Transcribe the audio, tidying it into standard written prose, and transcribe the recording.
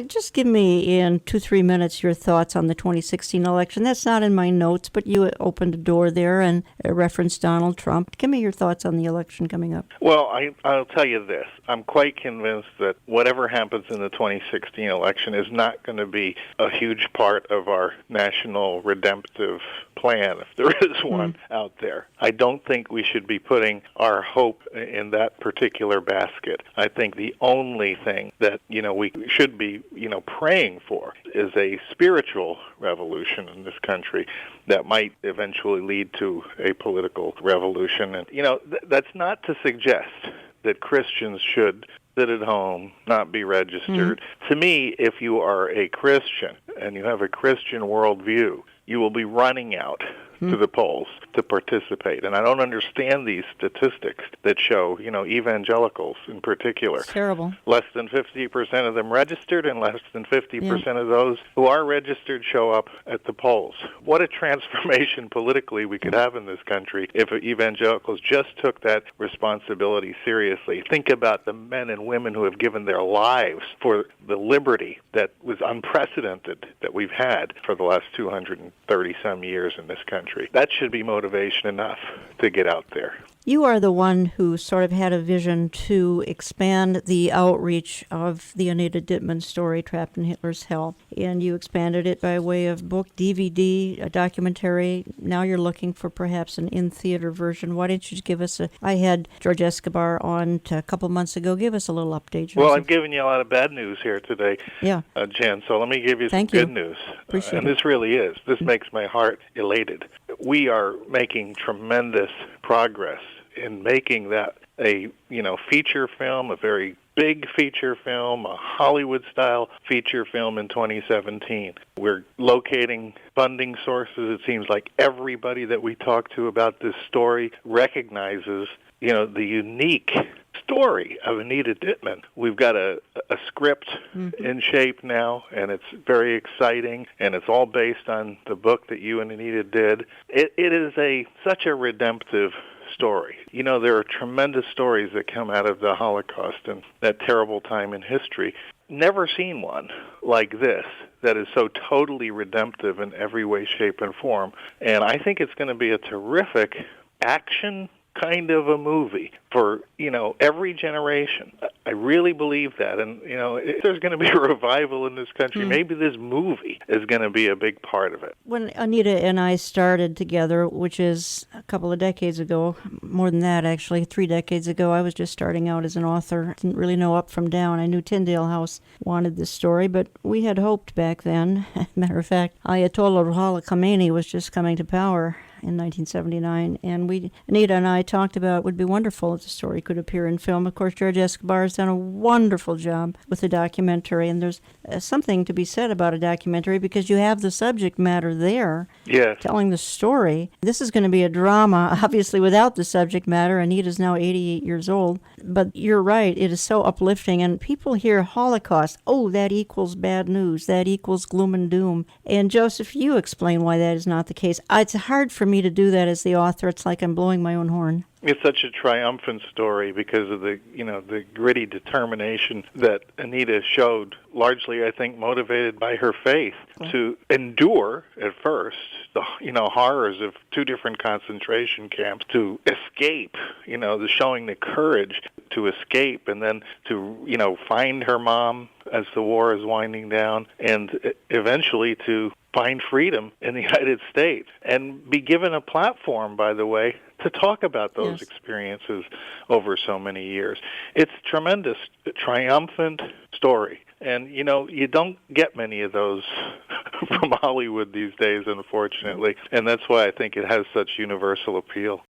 Just give me in 2-3 minutes your thoughts on the 2016 election. That's not in my notes, but you opened a door there and referenced Donald Trump. Give me your thoughts on the election coming up. Well, I'll tell you this. I'm quite convinced that whatever happens in the 2016 election is not going to be a huge part of our national redemptive plan, if there is one out there. I don't think we should be putting our hope in that particular basket. I think the only thing that, we should be, praying for is a spiritual revolution in this country that might eventually lead to a political revolution. And, that's not to suggest that Christians should sit at home, not be registered. To me, if you are a Christian and you have a Christian worldview, you will be running out to the polls to participate. And I don't understand these statistics that show, evangelicals in particular. It's terrible. Less than 50% of them registered, and less than 50% of those who are registered show up at the polls. What a transformation politically we could have in this country if evangelicals just took that responsibility seriously. Think about the men and women who have given their lives for the liberty that was unprecedented that we've had for the last 230-some years in this country. That should be motivation enough to get out there. You are the one who sort of had a vision to expand the outreach of the Anita Dittman story, Trapped in Hitler's Hell. And you expanded it by way of book, DVD, a documentary. Now you're looking for perhaps an in-theater version. Why don't you give us I had George Escobar on a couple months ago. Give us a little update, Joseph. Well, I've given you a lot of bad news here today, Jen, so let me give you some good news. Appreciate and it. This really is. This makes my heart elated. We are making tremendous progress in making that a feature film, a very big feature film, a Hollywood-style feature film in 2017. We're locating funding sources. It seems like everybody that we talk to about this story recognizes, the unique story of Anita Dittman. We've got a script in shape now, and it's very exciting, and it's all based on the book that you and Anita did. It is such a redemptive story. There are tremendous stories that come out of the Holocaust and that terrible time in history. Never seen one like this that is so totally redemptive in every way, shape, and form. And I think it's going to be a terrific action kind of a movie for, every generation. I really believe that. And, if there's going to be a revival in this country, maybe this movie is going to be a big part of it. When Anita and I started together, which is a couple of decades ago, more than that actually, 3 decades ago, I was just starting out as an author. Didn't really know up from down. I knew Tyndale House wanted this story, but we had hoped back then. Matter of fact, Ayatollah Ruhollah Khomeini was just coming to power in 1979, and Anita and I talked about it would be wonderful if the story could appear in film. Of course, George Escobar has done a wonderful job with the documentary, and there's something to be said about a documentary because you have the subject matter there, telling the story. This is going to be a drama, obviously, without the subject matter. Anita's now 88 years old, but you're right, it is so uplifting, and people hear Holocaust, that equals bad news, that equals gloom and doom. And Joseph, you explain why that is not the case. It's hard for me to do that as the author. It's like I'm blowing my own horn. It's such a triumphant story because of the gritty determination that Anita showed, largely, I think, motivated by her faith, to endure, at first, the, horrors of 2 different concentration camps, to escape, showing the courage to escape, and then to, find her mom as the war is winding down, and eventually to find freedom in the United States and be given a platform, by the way, to talk about those experiences over so many years. It's a tremendous, triumphant story. And, you don't get many of those from Hollywood these days, unfortunately. And that's why I think it has such universal appeal.